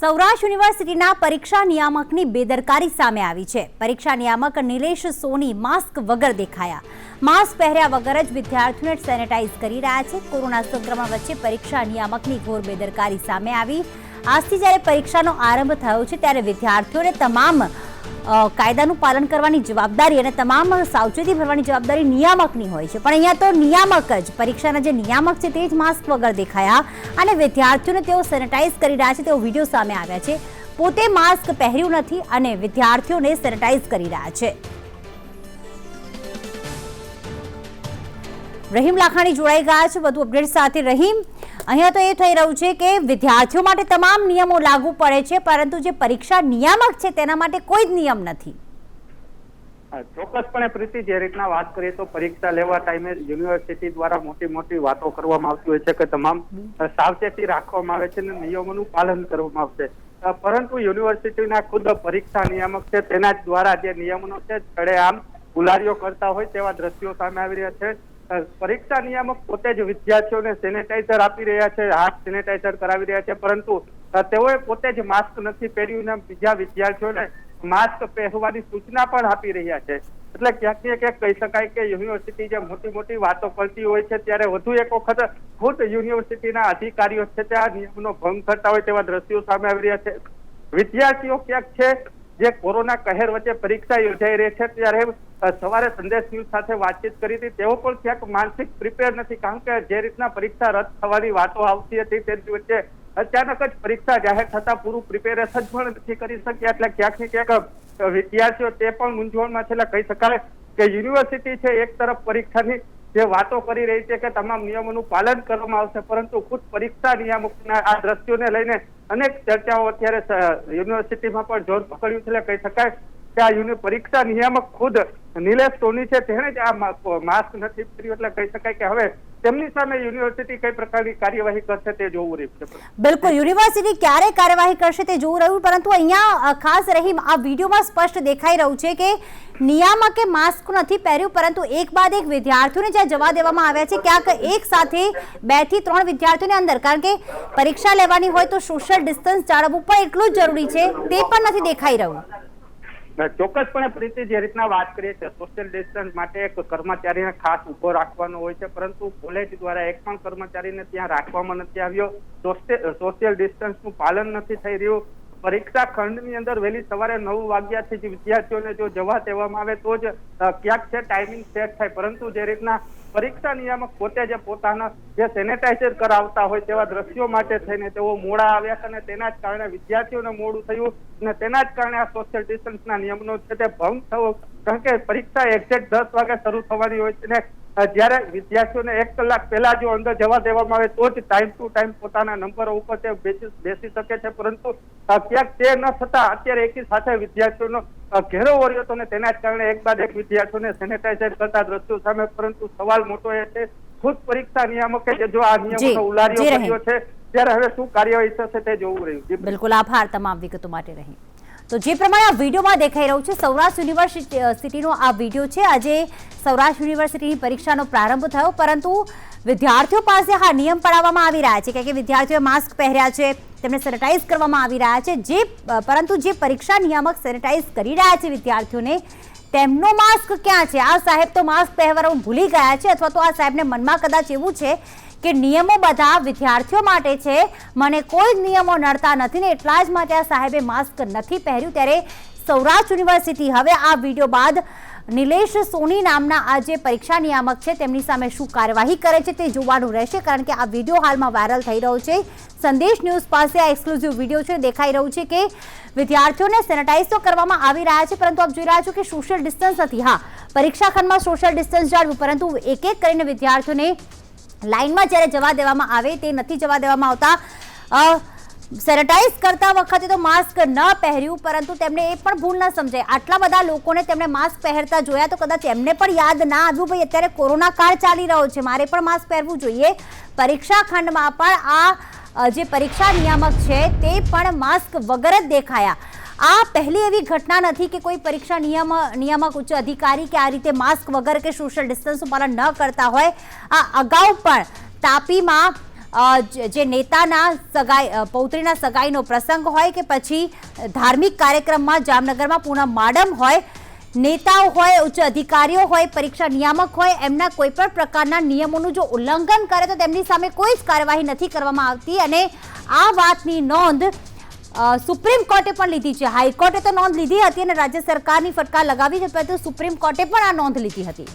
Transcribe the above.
સૌરાષ્ટ્ર યુનિવર્સિટીના પરીક્ષા નિયામકની બેદરકારી સામે આવી છે। પરીક્ષા નિયામક નિલેશ સોની માસ્ક વગર દેખાયા। માસ્ક પહેર્યા વગર જ વિદ્યાર્થીઓને સેનેટાઈઝ કરી રહ્યા છે। કોરોના સંક્રમણ વચ્ચે પરીક્ષા નિયામકની ઘોર બેદરકારી સામે આવી। આજથી જ્યારે પરીક્ષાનો આરંભ થયો છે ત્યારે વિદ્યાર્થીઓને તમામ કાયદાનું પાલન કરવાની જવાબદારી અને તમામ સાવચેતી ભરવાની જવાબદારી નિયામકની હોય છે, પણ અહીંયા તો નિયામક જ પરીક્ષાના જે નિયામક છે તે જ માસ્ક વગર દેખાયા અને વિદ્યાર્થીઓને તેઓ સેનેટાઈઝ કરી રહ્યા છે તેવો વિડીયો સામે આવ્યા છે। પોતે માસ્ક પહેર્યું નથી અને વિદ્યાર્થીઓને સેનેટાઈઝ કરી રહ્યા છે। રહીમ લાખાણી જોડાઈ ગયા છે વધુ અપડેટ સાથે। રહીમ, અહીંયા તો એ થઈ રહ્યું છે કે વિદ્યાર્થીઓ માટે તમામ નિયમો લાગુ પડે છે, પરંતુ જે પરીક્ષા નિયામક છે તેના માટે કોઈ જ નિયમ નથી। ચોક્કસપણે પ્રીતિ, જે રીતના વાત કરીએ તો પરીક્ષા લેવા ટાઈમે યુનિવર્સિટી દ્વારા મોટી મોટી વાતો કરવામાં આવતી હોય છે કે તમામ સાવચેતી રાખવામાં આવે છે અને નિયમોનું પાલન કરવામાં આવશે, પરંતુ યુનિવર્સિટીના ખુદ પરીક્ષા નિયામક છે તેના જ દ્વારા જે નિયમનો છે સરેઆમ ગુલારીઓ કરતા હોય તેવા દ્રશ્યો સામે આવી રહ્યા છે। પરીક્ષા નિયામક પોતે જ વિદ્યાર્થીઓને સેનેટાઈઝર આપી રહ્યા છે, હાથ સેનેટાઈઝર કરાવી રહ્યા છે, પરંતુ તેઓએ પોતે જ માસ્ક નથી પહેર્યું અને બીજા વિદ્યાર્થીઓને માસ્ક પહેરવાની સૂચના પણ આપી રહ્યા છે। એટલે ક્યાંક ને ક્યાંક કહી શકાય કે યુનિવર્સિટી જે મોટી મોટી વાતો કરતી હોય છે ત્યારે વધુ એક વખત ખુદ યુનિવર્સિટીના અધિકારીઓ છે તે આ નિયમનો ભંગ કરતા હોય તેવા દ્રશ્યો સામે આવી રહ્યા છે। વિદ્યાર્થીઓ ક્યાંક છે જે કોરોના કહેર વચ્ચે પરીક્ષા યોજાઈ રહી છે ત્યારે સવારે સંદેશ ન્યૂઝ સાથે વાતચીત કરી હતી, તેઓ પણ ક્યાંક માનસિક પ્રિપેર નથી, કારણ કે જે રીતના પરીક્ષા રદ થવાની વાતો આવતી હતી તે વચ્ચે અચાનક જ પરીક્ષા જાહેર થતા પૂરું પ્રિપેરેશન પણ નથી કરી શક્યા। એટલે ક્યાંક ને ક્યાંક વિદ્યાર્થીઓ તે પણ મૂંઝવણમાં છે। એટલે કહી શકાય કે યુનિવર્સિટી છે એક તરફ પરીક્ષાની જે વાતો કરી રહી છે કે તમામ નિયમોનું પાલન કરવામાં આવશે, પરંતુ ખુદ પરીક્ષા નિયામકના આ દ્રશ્યોને લઈને અનેક ચર્ચાઓ અત્યારે યુનિવર્સિટીમાં પણ જોર પકડ્યું છે। એટલે કહી શકાય કે આ પરીક્ષા નિયામક ખુદ નિલેશ સોની છે તેણે જ આ માસ્ક નથી પહેર્યું। એટલે કહી શકાય કે હવે તેમની સામે યુનિવર્સિટી કઈ પ્રકારની કાર્યવાહી કરશે તે જોવું રહ્યું છે। બિલકુલ, યુનિવર્સિટી ક્યારે કાર્યવાહી કરશે તે જોવું રહ્યું, પરંતુ અહીંયા ખાસ રહીમ આ વિડીયોમાં સ્પષ્ટ દેખાઈ રહ્યું છે કે નિયામકે માસ્ક નથી પહેર્યું, પરંતુ એક બાદ એક વિદ્યાર્થીઓને જ્યાં જવા દેવામાં આવ્યા છે ક્યાંક એક સાથે 2 થી 3 વિદ્યાર્થીઓને અંદર, કારણ કે પરીક્ષા લેવાની હોય તો સોશિયલ ડિસ્ટન્સ જાળવવું પણ એટલું જ જરૂરી છે, તે પણ નથી દેખાઈ રહ્યું। ચોક્કસપણે પ્રીતિ, જે રીતના વાત કરીએ છીએ સોશિયલ ડિસ્ટન્સ માટે એક કર્મચારીને ખાસ ઉભો રાખવાનો હોય છે, પરંતુ કોલેજ દ્વારા એક પણ કર્મચારીને ત્યાં રાખવામાં નથી આવ્યો। સોશિયલ ડિસ્ટન્સનું પાલન નથી થઈ રહ્યું। પરીક્ષા ખંડની અંદર વહેલી સવારે 9 વાગ્યાથી જ વિદ્યાર્થીઓને જો જવા દેવામાં આવે તો જ ક્યાંક છે ટાઈમિંગ સેટ થાય, પરંતુ જે રીતના પરીક્ષા નિયામક પોતે જે પોતાના જે સેનેટાઈઝર કરાવતા હોય તેવા દ્રશ્યો માટે થઈને તેઓ મોડા આવ્યા અને તેના જ કારણે વિદ્યાર્થીઓને મોડું થયું અને તેના જ કારણે આ સોશિયલ ડિસ્ટન્સના નિયમનો છે તે ભંગ થયો, કારણ કે પરીક્ષા એક્ઝેક્ટ 10 વાગે શરૂ થવાની હોય છે ને જ્યારે વિદ્યાર્થીઓને 1 કલાક પહેલા જો અંદર જવા દેવામાં આવે તો જ ટાઈમ ટુ ટાઈમ પોતાના નંબરો ઉપર તે બેસી શકે છે, પરંતુ ક્યાંક તે ન થતા અત્યારે એકી સાથે વિદ્યાર્થીઓનો ઘેરો વર્યો હતો અને તેના જ કારણે એક બાદ એક વિદ્યાર્થીઓને સેનેટાઈઝર કરતા દ્રશ્યો સામે, પરંતુ સવાલ મોટો એ છે ખુદ પરીક્ષા નિયામકે જો આ નિયમોનો ઉલાર્યો કર્યો છે ત્યારે હવે શું કાર્યવાહી થશે તે જોવું રહ્યું। બિલકુલ, આભાર તમામ વિગતો માટે રહી। તો જે પ્રમાણે આ વિડીયોમાં દેખાઈ રહ્યું છે સૌરાષ્ટ્ર યુનિવર્સિટીનો આ વિડીયો છે। આજે સૌરાષ્ટ્ર યુનિવર્સિટીની પરીક્ષાનો પ્રારંભ થયો, પરંતુ વિદ્યાર્થીઓ પાસે હા નિયમ પડાવવામાં આવી રહ્યા છે કે વિદ્યાર્થીઓએ માસ્ક પહેર્યા છે, તેમને સેનેટાઈઝ કરવામાં આવી રહ્યા છે, પરંતુ જે પરીક્ષા નિયામક સેનેટાઈઝ કરી રહ્યા છે વિદ્યાર્થીઓને તેમનો માસ્ક ક્યાં છે? આ સાહેબ તો માસ્ક પહેરવાનું ભૂલી ગયા છે, અથવા તો આ સાહેબને મનમાં કદાચ એવું છે કે નિયમો બધા વિદ્યાર્થીઓ માટે છે, મને કોઈ જ નિયમો નડતા નથી ને એટલા જ માટે આ સાહેબે માસ્ક નથી પહેર્યું। ત્યારે સૌરાષ્ટ્ર યુનિવર્સિટી હવે આ વિડીયો બાદ નિલેશ સોની નામના આ જે પરીક્ષા નિયામક છે તેમની સામે શું કાર્યવાહી કરે છે તે જોવાનું રહેશે, કારણ કે આ વિડીયો હાલમાં વાયરલ થઈ રહ્યો છે। સંદેશ ન્યૂઝ પાસે આ એક્સક્લુઝિવ વિડીયો છે, દેખાઈ રહ્યું છે કે વિદ્યાર્થીઓને સેનેટાઈઝ તો કરવામાં આવી રહ્યા છે, પરંતુ આપ જોઈ રહ્યા છો કે સોશિયલ ડિસ્ટન્સ નથી। હા, પરીક્ષા ખંડમાં સોશિયલ ડિસ્ટન્સ જાળવ્યું, પરંતુ એક એક કરીને વિદ્યાર્થીઓને લાઇનમાં જ્યારે જવા દેવામાં આવે તે નથી જવા દેવામાં આવતા। સેનેટાઈઝ કરતા વખતે તો માસ્ક ન પહેર્યું, પરંતુ તેમને એ પણ ભૂલ ન સમજાય, આટલા બધા લોકોને તેમણે માસ્ક પહેરતા જોયા તો કદાચ એમને પણ યાદ ના આવ્યું ભાઈ અત્યારે કોરોના કાળ ચાલી રહ્યો છે, મારે પણ માસ્ક પહેરવું જોઈએ। પરીક્ષા ખંડમાં પણ આ જે પરીક્ષા નિયામક છે તે પણ માસ્ક વગર જ દેખાયા। આ પહેલી એવી ઘટના નથી કે કોઈ પરીક્ષા નિયામક ઉચ્ચ અધિકારી કે આ રીતે માસ્ક વગર કે સોશિયલ ડિસ્ટન્સનું પાલન ન કરતા હોય। આ અગાઉ પણ તાપીમાં જે નેતાના પૌત્રીના સગાઈનો પ્રસંગ હોય કે પછી ધાર્મિક કાર્યક્રમમાં જામનગરમાં પૂનમ માડમ હોય, નેતાઓ હોય, ઉચ્ચ અધિકારીઓ હોય, પરીક્ષા નિયામક હોય, એમના કોઈ પણ પ્રકારના નિયમોનું જો ઉલ્લંઘન કરે તો તેમની સામે કોઈ જ કાર્યવાહી નથી કરવામાં આવતી અને આ વાતની નોંધ સુપ્રીમ કોર્ટે પણ લીધી છે. હાઈકોર્ટે તો નોંધ લીધી હતી અને રાજ્ય સરકારની ફટકાર લગાવી છે, પરંતુ સુપ્રીમ કોર્ટે પણ આ નોંધ લીધી હતી.